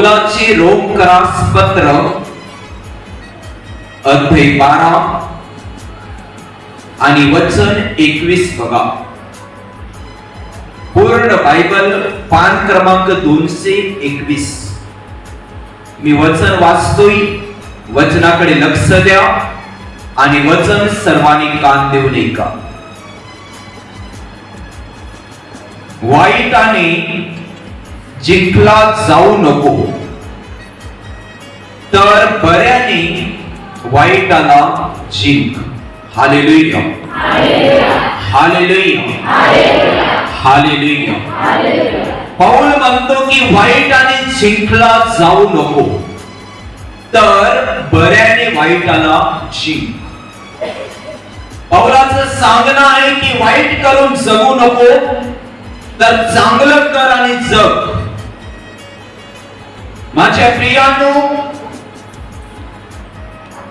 पौलाचे रोमकरास पत्र अध्याय 12 आणि वचन 21 बघा. पूर्ण बायबल पान क्रमांक 221. मी वचन वाचतोय, वचनाकडे लक्ष द्या आणि वचन सर्वांनी कान देऊन ऐका. वाईटाने जिंकला जाऊ नको, तर बऱ्याने वाईटाला जिंक. Hallelujah, hallelujah, hallelujah. पौल म्हणतो की वाईटाने जिंकला जाऊ नको, तर बऱ्याने वाईटाला जिंक. पौलाचं सांगणं आहे की वाईट करून जगू नको, तर चांगलं कर आणि जग. माझ्या प्रियांनो,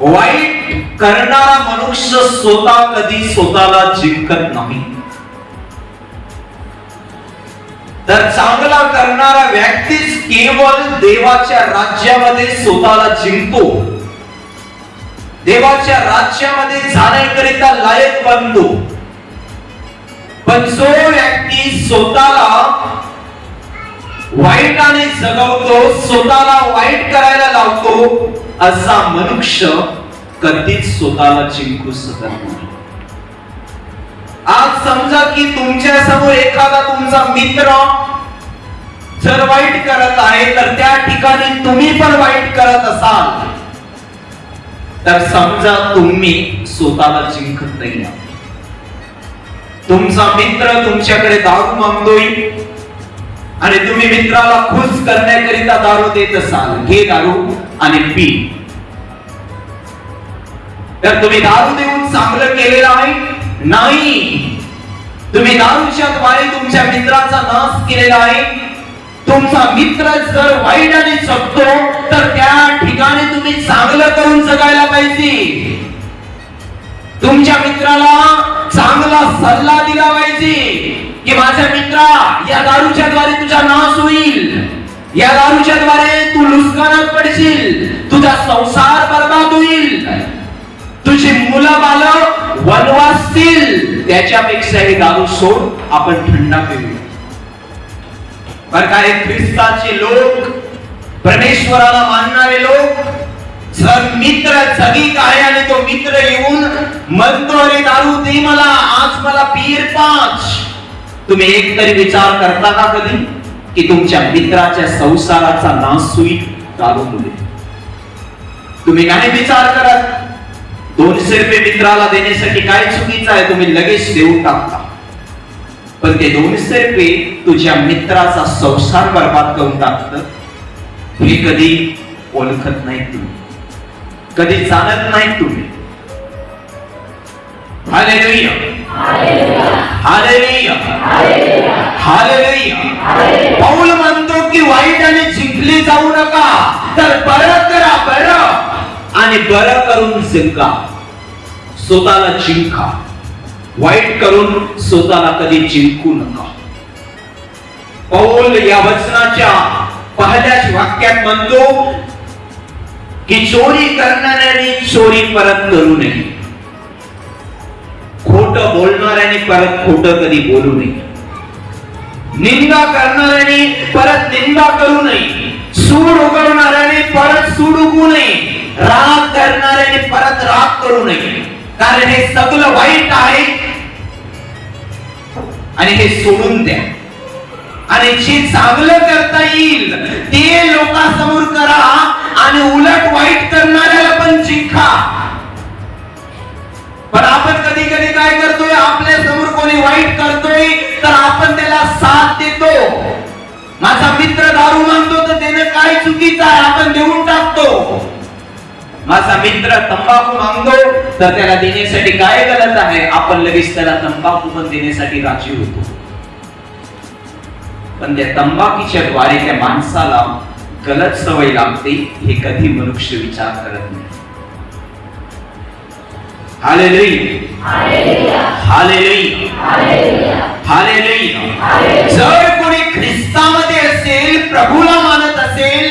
वाईट करणारा मनुष्य स्वतः कधी स्वतःला जिंकत नाही, तर चांगला करणारा व्यक्तीच केवळ देवाच्या राज्यामध्ये स्वतःला जिंकतो, देवाच्या राज्यामध्ये जाण्याकरिता लायक बनतो. पण जो व्यक्ती स्वतःला वाईटाने जगवतो, स्वतःला वाईट करायला लावतो, असा मनुष्य कधीच स्वतःला जिंकू शकत नाही. आज समजा की तुमच्या समोर एखादा तुमचा मित्र जर वाईट करत आहे, तर त्या ठिकाणी तुम्ही पण वाईट करत असाल, तर समजा तुम्ही स्वतःला जिंकत नाही. तुमचा मित्र तुमच्याकडे दारू मागतोय आणि तुम्ही मित्राला खुश करण्याकरिता दारू देत असाल, घे दारू आणि पी. तर तुम्ही दारू देऊन चांगलं केलेलं आहे? नाही. तुम्ही दारूच्या द्वारे तुमच्या मित्राचा नाश केलेला आहे. तुमचा मित्र जर वाईटाने जगतो, तर त्या ठिकाणी तुम्ही चांगलं करून जगायला पाहिजे. तुमच्या मित्राला चांगला सल्ला दिला पाहिजे की माझ्या मित्रा, या दारूच्या द्वारे तुझा नाश होईल, या दारूच्या द्वारे तू लुस्कानात पडशील, तुझा संसार बर्बाद होईल, तुझी मुलं बाळ वनवासतील, त्याच्यापेक्षा हे दारू सोड, आपण थंडा पिऊया. पण काय ख्रिस्ताचे लोक, परमेश्वराला मानणारे लोक, जर मित्र जगीत आहे आणि तो मित्र येऊन म्हणतो अरे दारू दे मला, आज मला बियर पाच, तुम्ही एक तरी विचार करता का कधी की तुमच्या मित्राच्या संसाराचा नाश होईल दारूमुळे? तुम्ही काय विचार करत? 200 रुपये मित्राला देण्यासाठी काय चुकीचं आहे? तुम्ही लगेच देऊन टाकता. पण ते 200 रुपये तुझ्या मित्राचा संसार बर्बाद करून टाकतं, हे कधी ओळखत नाही तुम्ही, कधी जाणत नाही तुम्ही. Hallelujah, hallelujah, hallelujah. पौल म्हणतो की वाईटाने जिंकले जाऊ नका, तर बरं करा, बरं आणि बरं करून जिंका. स्वतःला जिंका, वाईट करून स्वतःला कधी जिंकू नका. पौल या वचनाच्या पहिल्याच वाक्यात म्हणतो की चोरी करणाऱ्याने चोरी परत करू नये, खोट बोलणाऱ्याने परत खोट कधी बोलू नये, निंदा करणाऱ्याने परत निंदा करू नये, सूड उगवणाऱ्याने परत सूड उगवू नये, राग करणाऱ्याने परत राग करू नये. कारण हे सगळं वाईट आहे आणि हे सोडून द्या. आणि जे चांगलं करता येईल ते लोकांसमोर करा आणि उलट वाईट करणाऱ्याला पण जिंका. पण आपण कधी कधी काय करतोय, आपल्या समोर कोणी वाईट करतोय तर आपण त्याला साथ देतो. माझा मित्र दारू मागतो तर त्याने काय चुकीचं आहे, आपण देऊन टाकतो. माझा मित्र तंबाखू मागतो तर त्याला देण्यासाठी काय गलत आहे, आपण लगेच त्याला तंबाखू पण देण्यासाठी राजी होतो. पण त्या तंबाखूच्या द्वारे त्या माणसाला गलत सवय लागते, हे कधी मनुष्य विचार करत नाही. Hallelujah, hallelujah, hallelujah. जर कोणी ख्रिस्तामध्ये असेल, प्रभूला मानत असेल,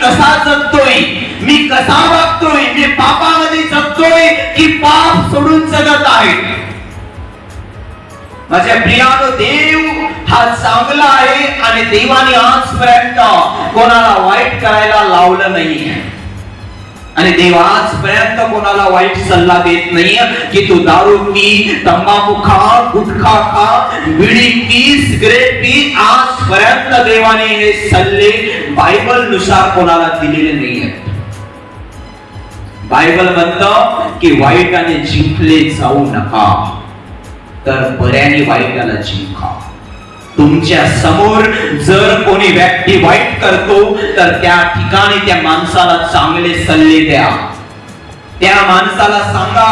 कसा जगतोय, मी कसा वागतोय, मी पापामध्ये जगतोय की पाप सोडून जगत आहे. माझ्या प्रियानो, देव हा चांगला आहे आणि देवाने आजपर्यंत कोणाला वाईट करायला लावलं नाहीये. आणि देव आजपर्यंत कोणाला वाईट सल्ला देत नाहीये की तू दारू पी, तंबाखू खा, गुटखा खा, बिडी पी, सिगरेट पी. आजपर्यंत देवाने हे सल्ले बायबल नुसार कोणाला दिलेले नाहीये. बायबल म्हणतं की वाईटाने जिंकले जाऊ नका, तर बऱ्याने वाईटाला जिंका. तुमच्या समोर जर कोणी व्यक्ती वाईट करतो तर त्या ठिकाणी त्या माणसाला चांगले सल्ले द्या. त्या माणसाला सांगा,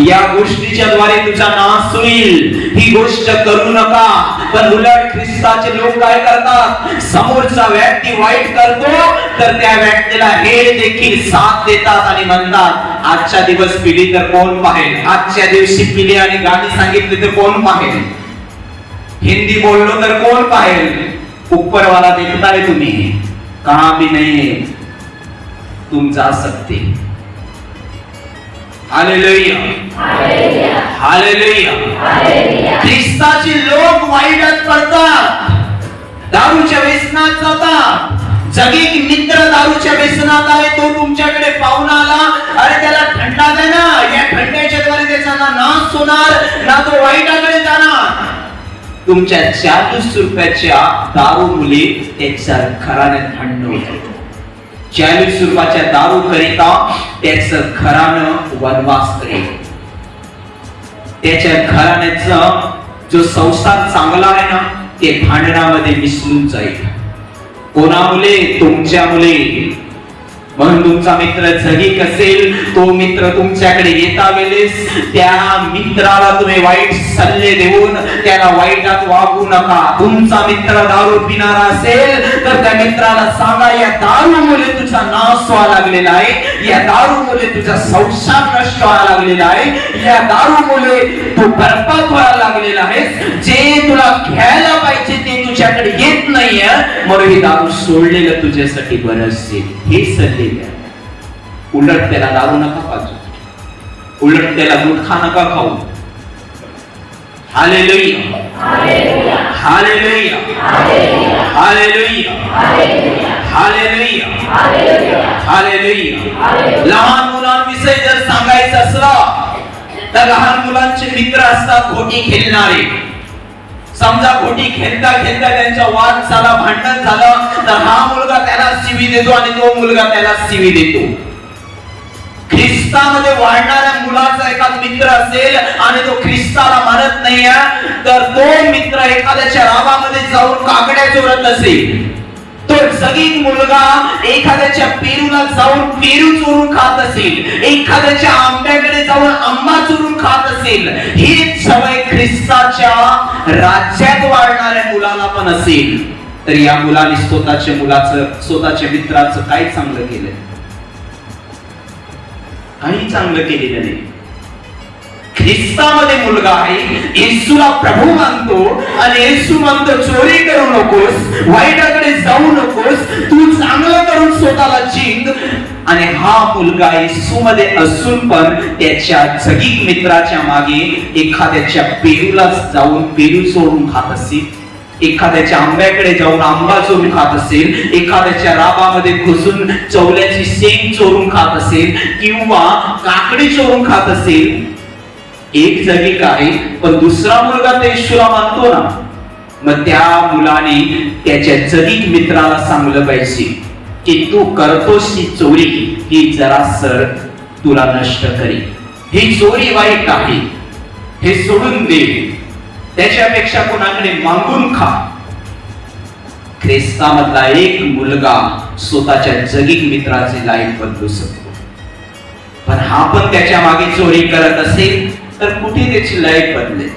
या गोष्टीच्या द्वारे तुझा नाश होईल, ही गोष्ट करू नका. पण उलट ख्रिस्ताचे लोक काय करतात, समोरचा व्यक्ती वाईट करतो तर त्या व्यक्तीला हे देखील साथ देतात आणि म्हणतात, आजच्या दिवस पिली तर कोण पाहेल, आजच्या दिवशी पिली आणि गाणी सांगितली तर कोण पाहेल, हिंदी बोललो तर कोण पाहेल, ऊपरवाला देखताय तुम्ही, कहां भी नहीं तुम जा सकते. Hallelujah, hallelujah. ख्रिस्ताचे लोक वाईटात पडतात, दारूच्या व्यसनात जातात. जगीक मित्र दारूच्या व्यसनात आहे, तो तुमच्याकडे पाहून आला, अरे त्याला थंडा दे ना, या थंड्याच्या द्वारे त्याचा ना नाश होणार ना तो वाईटाकडे जाणार. तुमच्या 40 रुपयाच्या दारू मुले त्याच्या घराने थंड होते. 40 रुपयाच्या दारू करिता त्याचं घरानं वनवास करेल. त्याच्या घराण्याचा जो संसार चांगला आहे ना, ते भांडणामध्ये मिसळून जाईल. कोणामुळे? तुमच्यामुळे. म्हणून तुमचा मित्र जगीक असेल, तो मित्र तुमच्याकडे येता वेळेस त्या मित्राला तुम्ही वाईट सल्ले देऊन त्याला वाईटात वागू नका. तुमचा मित्र दारू पिणारा असेल तर त्या मित्राला सांगा, या दारूमुळे तुझा नाश व्हायला लागलेला आहे, या दारूमुळे तुझा संसार नष्ट व्हायला लागलेला आहे, या दारूमुळे तू बरबाद व्हायला लागलेला आहेस. जे तुला घ्यायला पाहिजे ते तुझ्याकडे येत नाहीये, म्हणून ही दारू सोडलेलं तुझ्यासाठी बरं असेल. हे सल्ले द्या. उलट त्याला दारू नका पाजू, उलट त्याला गुटखा नका खाऊ. Hallelujah, hallelujah, hallelujah, hallelujah, hallelujah. लहान मुलांविषयी जर सांगायचं असलं तर लहान मुलांचे मित्र असतात घोटी खेळणारे. समजा घोटी खेळता खेळता त्यांचा वाद झाला, भांडण झालं, तर हा मुलगा त्याला शिवी देतो आणि तो मुलगा त्याला शिवी देतो. ख्रिस्तामध्ये वाढणाऱ्या मुलाचा एखादा मित्र असेल आणि तो ख्रिस्ताला मानत नाहीये, तर तो मित्र एखाद्याच्या रावामध्ये जाऊन काकड्या चोरत असेल, तो जगीक मुलगा एखाद्याच्या पेरूला जाऊन पेरू चोरून खात असेल, एखाद्याच्या आंब्याकडे जाऊन आंबा चोरून खात असेल, ही सवय ख्रिस्ताच्या राज्यात वाढणाऱ्या मुलाला पण असेल, तर या मुलाने स्वतःच्या मित्राचं काय चांगलं केलंय? काही चांगलं केलेलं नाही. ख्रिस्तामध्ये मुलगा आहे, येशूला प्रभू मानतो आणि येशू म्हणतो चोरी करू नकोस, वाईटाकडे जाऊ नकोस, तू चांगलं करून स्वतःला जिंक. आणि हा मुलगा येशूमध्ये असून पण त्याच्या जगीक मित्राच्या मागे एखाद्याच्या पेरूला जाऊन पेरू चोरून खात असेल, एखाद्याच्या आंब्याकडे जाऊन आंबा चोरून खात असेल, एखाद्याच्या राबामध्ये घुसून चवल्याची शेंग चोरून खात असेल किंवा काकडी चोरून खात असेल. एक जगीक आहे पण दुसरा मुलगा ते येशूला मानतो ना, मग त्या मुलाने त्याच्या जगीक मित्राला सांगलं पाहिजे की तू करतोस ही चोरी, ही जरा सर तुला नष्ट करेल, ही चोरी वाईट आहे, हे सोडून दे, त्याच्यापेक्षा कोणाकडे मागून खा. ख्रिस्तामधला एक मुलगा स्वतःच्या जगीक मित्राचे लाईफ बदलू शकतो. पण हा पण त्याच्या मागे चोरी करत असेल तर कुठे त्याची लाईफ बदलेल?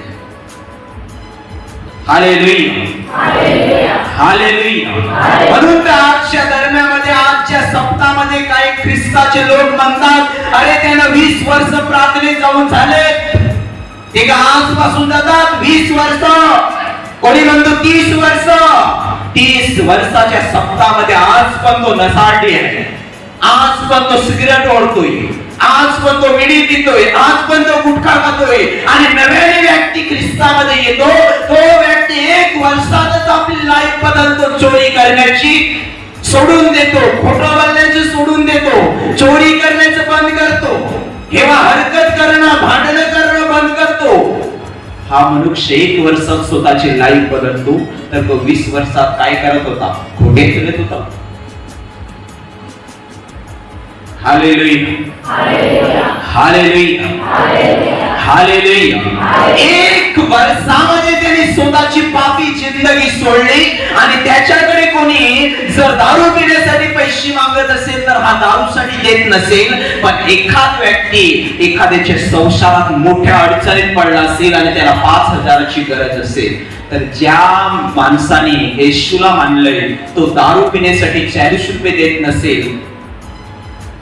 Hallelujah, hallelujah. म्हणून तर आजच्या दरम्यामध्ये, आजच्या सप्ताहामध्ये काही ख्रिस्ताचे लोक म्हणतात, अरे त्यांना 20 वर्ष प्रार्थनेत जाऊन झाले, ते आजपासून जातात 20 वर्ष, कोणी म्हणतो 30 वर्ष, 30 वर्षाच्या सप्ताहामध्ये आज पण तो नसाटी आहे, आज पण तो सिगरेट ओढतोय, आज पण तो विडी पितोय, आज पण तो गुटखा खातोय, आणि नव्याने व्यक्ती ख्रिस्तामध्ये येतो, तो व्यक्ती 1 वर्षातच आपली लाईफ बदलतो. चोरी करण्याची सोडून देतो, खोटं बोलण्याची सोडून देतो, चोरी करण्याचं बंद करतो, हेवा हरकत करणं, भांडणं करणं बंद करतो. हा मनुष्य 1 वर्षात स्वतःची लाईफ बदलतो, तर तो 20 वर्षात काय करत होता? खोटे फिरत होता. Hallelujah, hallelujah, hallelujah. 1 वर्षामध्ये त्याने स्वतःची पापी जिंदगी सोडली, आणि त्याच्याकडे कोणी जर दारू पिण्यासाठी पैसे मागत असेल तर हा दारूसाठी देत नसेल, पण एखाद व्यक्ती एखाद्याच्या संसारात मोठ्या अडचणीत पडला असेल आणि त्याला 5,000ची गरज असेल, तर ज्या माणसाने येशूला मानलंय तो दारू पिण्यासाठी 40 रुपये देत नसेल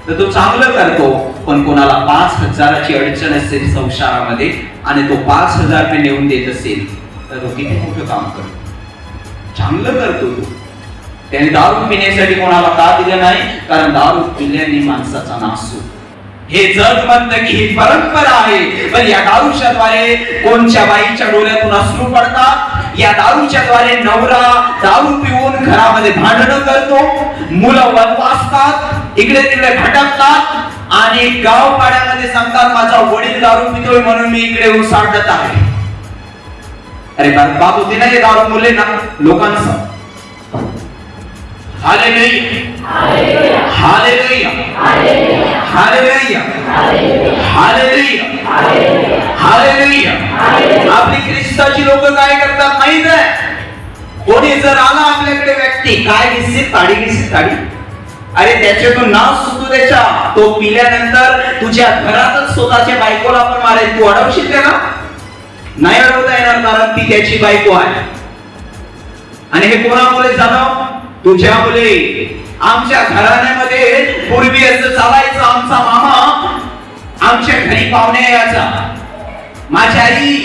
तर तो चांगलं करतो. पण कोणाला 5,000ची अडचण असेल संसारामध्ये आणि तो 5,000 रुपये नेऊन देत असेल तर तो किती मोठं काम करतो, चांगलं करतो तो. त्याने दारू पिण्यासाठी कोणाला का दिलं नाही? कारण दारू पिल्याने माणसाचा नाश होतो. हे जग म्हणतं की ही परंपरा आहे, पण या दारूच्या द्वारे कोणच्या बाईच्या डोळ्यातून अश्रू पडतात, या दारूच्या द्वारे नवरा दारू पिऊन घरामध्ये भांडणं करतो, मुलं वनवासतात, इकडे तिकडे भटकतात, आणि गाव पाड्यामध्ये सांगतात माझा वडील दारू पितोय म्हणून मी इकडे उसाडत आहे. अरे बरबाद होते ना हे दारू मुले ना लोकांचं. Hallelujah, hallelujah, hallelujah, hallelujah, hallelujah. आपली ख्रिस्ताची लोक काय करतात माहित आहे? कोणी जर आला आपल्याकडे व्यक्ती, काय दिसते? ताडी दिसते, ताडी. अरे त्याच्यातून नाव सुटू द्यायचा. तो पिल्यानंतर तुझ्या घरातच स्वतःच्या बायकोला पण मारेल. तू अडवशील त्याला? नाही अडवता येणार, कारण ती त्याची बायको आहे. आणि हे कोणामुळे झालं? तुझ्यामुळे. आमच्या घराण्यामध्ये पूर्वी असं चालायचं, आमचा मामा आमच्या घरी पाहुणे यायचा. माझी आई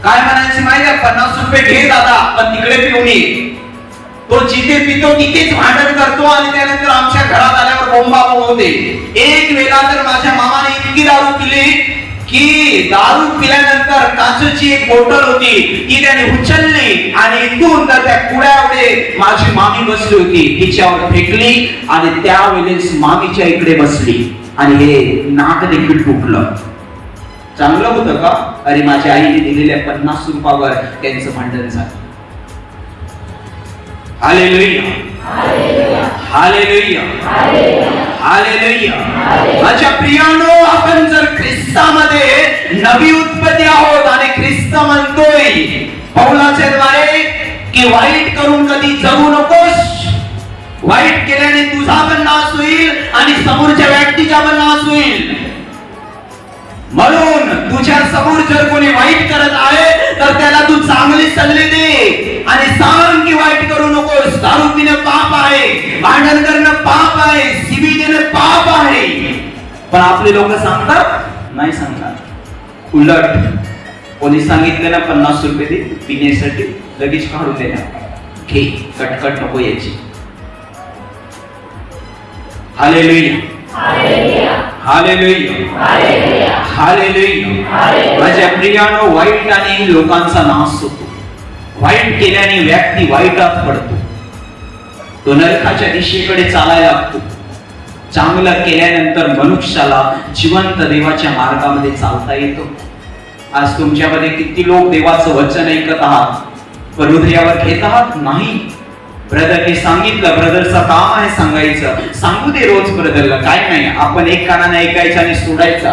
काय म्हणायची माहिती? 50 रुपये घे दादा, पण तिकडे पिऊन ये. तो जिथे पितो तिथेच भांडण करतो, आणि त्यानंतर आमच्या घरात आल्यावर बोंबाबोंब होते. एक वेळा तर माझ्या मामाने इतकी दारू पिली की दारू पिल्यानंतर काचेची एक बॉटल होती ती त्याने उचलली, आणि इथून तर त्या कुड्यामध्ये माझी मामी बसली होती तिच्यावर फेकली, आणि त्यावेळेस मामीच्या इकडे बसली, आणि हे नाक देखील फुटलं. चांगलं होतं का? अरे माझ्या आईने दिलेल्या 50 रुपयावर त्यांचं भांडण झालं. Hallelujah, hallelujah, hallelujah. माझ्या प्रियानो, आपण जर ख्रिस्तामध्ये नवी उत्पत्ती आहोत, आणि ख्रिस्त म्हणतोय पौलाच्या द्वारे की वाईट करून कधी जगू नकोस. वाईट केल्याने तुझा पण नाश होईल आणि समोरच्या व्यक्तीचा पण नाश होईल. म्हणून तुझ्या समोर जर कोणी वाईट करत आहे तर त्याला तू चांगली सल्ले दे आणि सांग की वाईट करू नकोस. दारू पिणं पाप आहे, भांडण करणं पाप आहे, शिवी देणं पाप आहे. पण आपले लोक सांगतात? नाही सांगणार. उलट कोणी सांगितलं ना 50 रुपये दे पिण्यासाठी, लगेच काढून देणार. घे, कटकट नको याची. Hallelujah, hallelujah, hallelujah. माझ्या प्रियानो, वाईट आणि लोकांचा नाश होतो. वाईट केल्याने व्यक्ती वाईटात पडतो, तो नरकाच्या दिशेकडे चालायला लागतो. चांगलं केल्यानंतर मनुष्याला जिवंत देवाच्या मार्गामध्ये चालता येतो. आज तुमच्यामध्ये किती लोक देवाचं वचन ऐकत आहात पण हृदयावर घेत आहात? नाही. ब्रदरने सांगितलं, ब्रदरचं काम आहे सांगायचं, सांगू दे रोज ब्रदरला, काय नाही. आपण एक कानाने ऐकायचं आणि सोडायचा.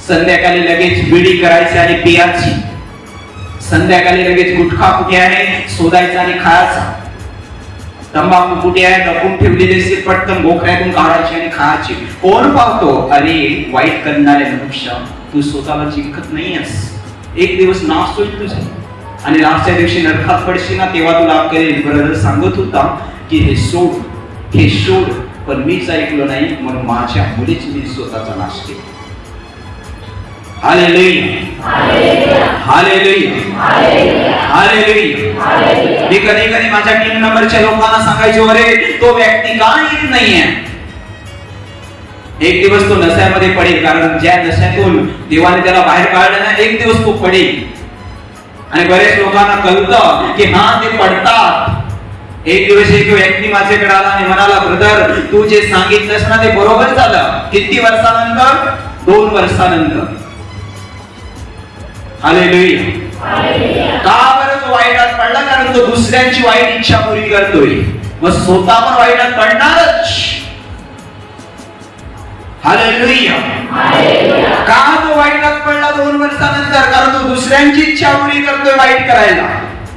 संध्याकाळी लगेच बिडी करायची आणि पियाची. संध्याकाळी लगेच गुटखा कुठे आहे शोधायचा आणि खायचा. तंबाखू कुठे आहे लपून ठेवलेली असेल, पटकन बोकऱ्यातून काढायची आणि खायची. कोण पाहतो? अरे वाईट करणारे मनुष्य, तू स्वतःला जिंकत नाहीयेस. एक दिवस नाश होईल तुझा आणि लास्टच्या दिवशी नरकात पडशील ना, तेव्हा तुला कळेल ब्रदर सांगत होता की हे सोड, हे सोड, पण मीच ऐकलो नाही म्हणून माझ्या मुलीच मी स्वतःचा नाश केला. Hallelujah, hallelujah, hallelujah. मी कधी कधी माझ्या टीम नंबरच्या लोकांना सांगायचो, अरे तो व्यक्ती का येत नाहीये. एक दिवस तो नशेमध्ये पडेल, कारण ज्या नशेतून देवाने त्याला बाहेर काढलं ना, एक दिवस तो पडेल. आणि बरेच लोकांना कळतं की हा ते पडतात. एक दिवस एक व्यक्ती माझ्याकडे आला आणि म्हणाला, ब्रदर तू जे सांगितलंस ना ते बरोबर झालं. किती वर्षानंतर? 2 वर्षानंतर. हालेलुया. का बरं तो वाईटात पडला? कारण तो दुसऱ्यांची वाईट इच्छा पुरी करतोय, मग स्वतः पण वाईटात पडणारच. हालेलुया. का तो वाईटात पडला 2 वर्षानंतर? कारण तो दुसऱ्यांची इच्छा पुरी करतोय वाईट करायला,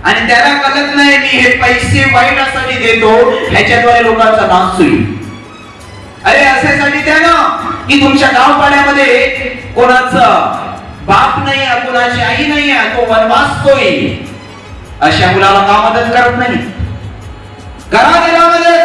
आणि त्याला कळत नाही मी हे पैसे वाईटासाठी देतो, ह्याच्याद्वारे लोकांचा नाश होईल. अरे अशासाठी द्या ना की तुमच्या गावपाड्यामध्ये कोणाचं बाप नाही आहे, कोणाची आई नाही आहे, तो वनवासतोय. अशा मुलाला का मदत करत नाही? करा त्याला मदत.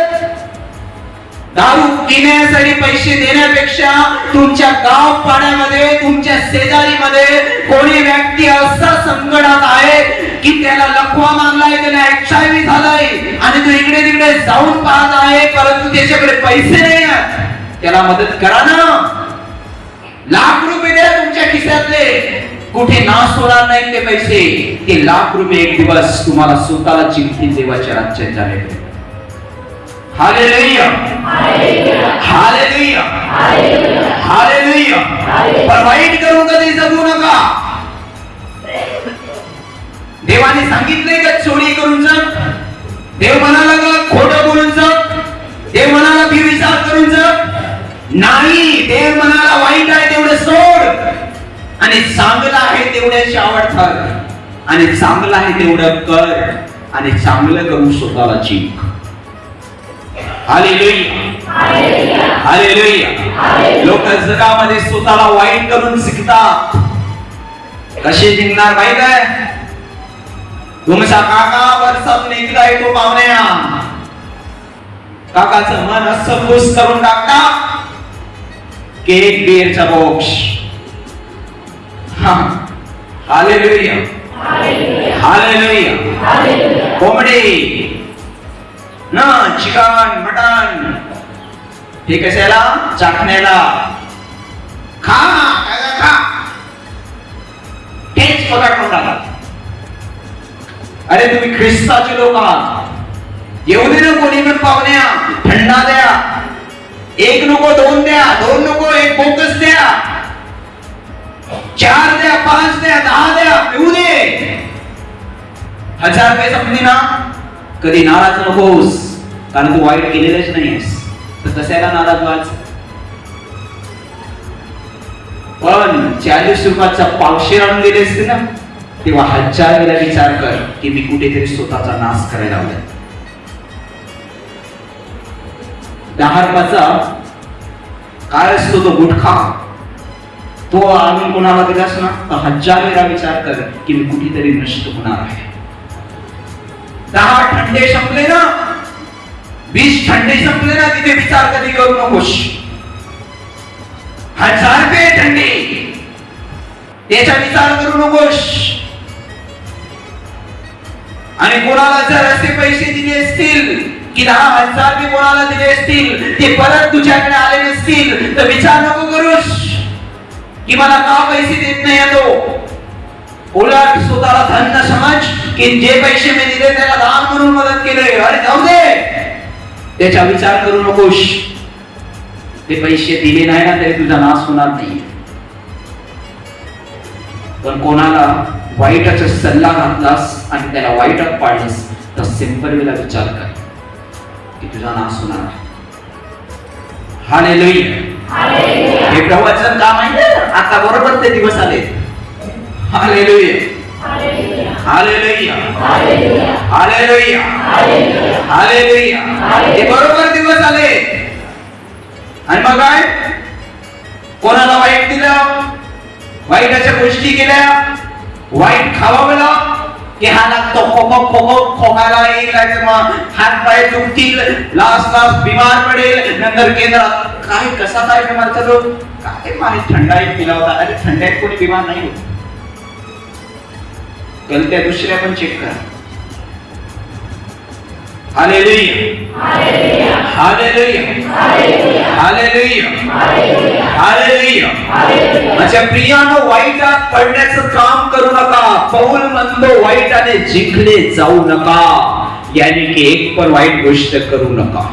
दारू पिण्यासाठी पैसे देण्यापेक्षा तुमच्या गाव पाड्यामध्ये, तुमच्या शेजारीमध्ये कोणी व्यक्ती असा संकटात आहे की त्याला लकवा मारलाय, त्याला HIV झालाय, आणि तो इकडे तिकडे जाऊन पाहत आहे, परंतु त्याच्याकडे पैसे नाही आहेत, त्याला मदत करा ना. लाख रुपये द्या तुमच्या खिशातले, कुठे नाश होणार नाही ते पैसे. ते लाख रुपये एक दिवस तुम्हाला स्वतःला जिंकतील देवाच्या राज्यात जाण्याकडे. Hallelujah, hallelujah, hallelujah. पण वाईट करून कधी जगू नका. देवाने सांगितलंय का चोरी करून जग? देव म्हणाला का खोटं बोलून जग? देव म्हणाला व्यभिचार करून जग? नाही. देव म्हणाला वाईट आहे तेवढं सोड, आणि चांगलं आहे तेवढ्याची आवड ठर, आणि चांगलं आहे तेवढं कर, आणि चांगलं करून स्वतःला जिंक. Hallelujah, hallelujah. लोक जगामध्ये स्वतःला वाईट करून जिंकतात. कसे जिंकणार माहित आहे? तुमचा काका वर्षातून एकदा येतो पाहुण्या, काकाचं मन असं खुश करून टाकता की एक बिअरचा बॉक्स. Hallelujah, hallelujah. कोंबडी ना, चिकन, मटन, हे कशाला? चाखण्याला. खा खा, तेच पकडून टाका. अरे तुम्ही ख्रिस्ताचे लोक आहात. येऊ दे ना कोणी पण पाहुण्या, थंडा द्या. 1 नको 2 द्या, 2 नको 1 बोकस द्या, 4 द्या, 5 द्या, 10 द्या, पिऊ दे. 1000 रुपये संपली ना, कधी नाराज नकोस, कारण तू वाईट केलेलंच नाहीस, तर कशाला नाराज व्हायचं? पण 40 रुपयाचा पावशेर आणून दिले असते ना, तेव्हा 1000 वेळा विचार कर की मी कुठेतरी स्वतःचा नाश करायला लावलाय. 10 रुपयाचा काय असतो तो गुटखा, तो आणून कोणाला दिलास ना, तर 1000 वेळा विचार कर की मी कुठेतरी नष्ट होणार आहे. 10 थंडे संपले ना, 20 थंडे संपले ना, तिथे विचार कधी करू नकोस. 1000 रुपये थंडे, त्याचा विचार करू नकोस. आणि कोणाला जर असे पैसे दिले असतील की 10,000 रुपये कोणाला दिले असतील, ते परत तुझ्याकडे आले नसतील, तर विचार नको करूस की मला का पैसे देत नाही तो. उलट स्वतःला धन्य समज की जे पैसे मी दिले त्याला दान म्हणून मदत केले. अरे जाऊ दे, त्याचा विचार करू नकोस. ते पैसे दिले नाही ना तरी तुझा नाश होणार नाही. पण कोणाला वाईटाचा सल्ला घातलास आणि त्याला वाईटात पाडलास, तर सिंपल वेळा विचार कर की तुझा नाश होणार आहे. हालेलुया. हे प्रवचन का माहिती? आता बरोबर ते दिवस आले. Hallelujah, hallelujah, hallelujah, hallelujah. हे बरोबर दिवस आले. आणि मग काय? कोणाला वाईट दिलं, वाईटाच्या गोष्टी केल्या, वाईट खावावलं की हा लागतो खोकायला येईल, हात पाय दुखतील, लास्ट बिमार पडेल, नंतर केंद्रात काय कसा काय बिमार चालू काय मारे थंडाईत पिलावता? अरे थंडाईत कोणी बिमार नाही होत. गलत्या दुसऱ्या पण चेक करा. Hallelujah, hallelujah, hallelujah, hallelujah. माझ्या प्रियानो, वाईटात पडण्याचं काम करू नका. पौल म्हणतो वाईटाने जिंकले जाऊ नका, यानी की एक पण वाईट गोष्ट करू नका.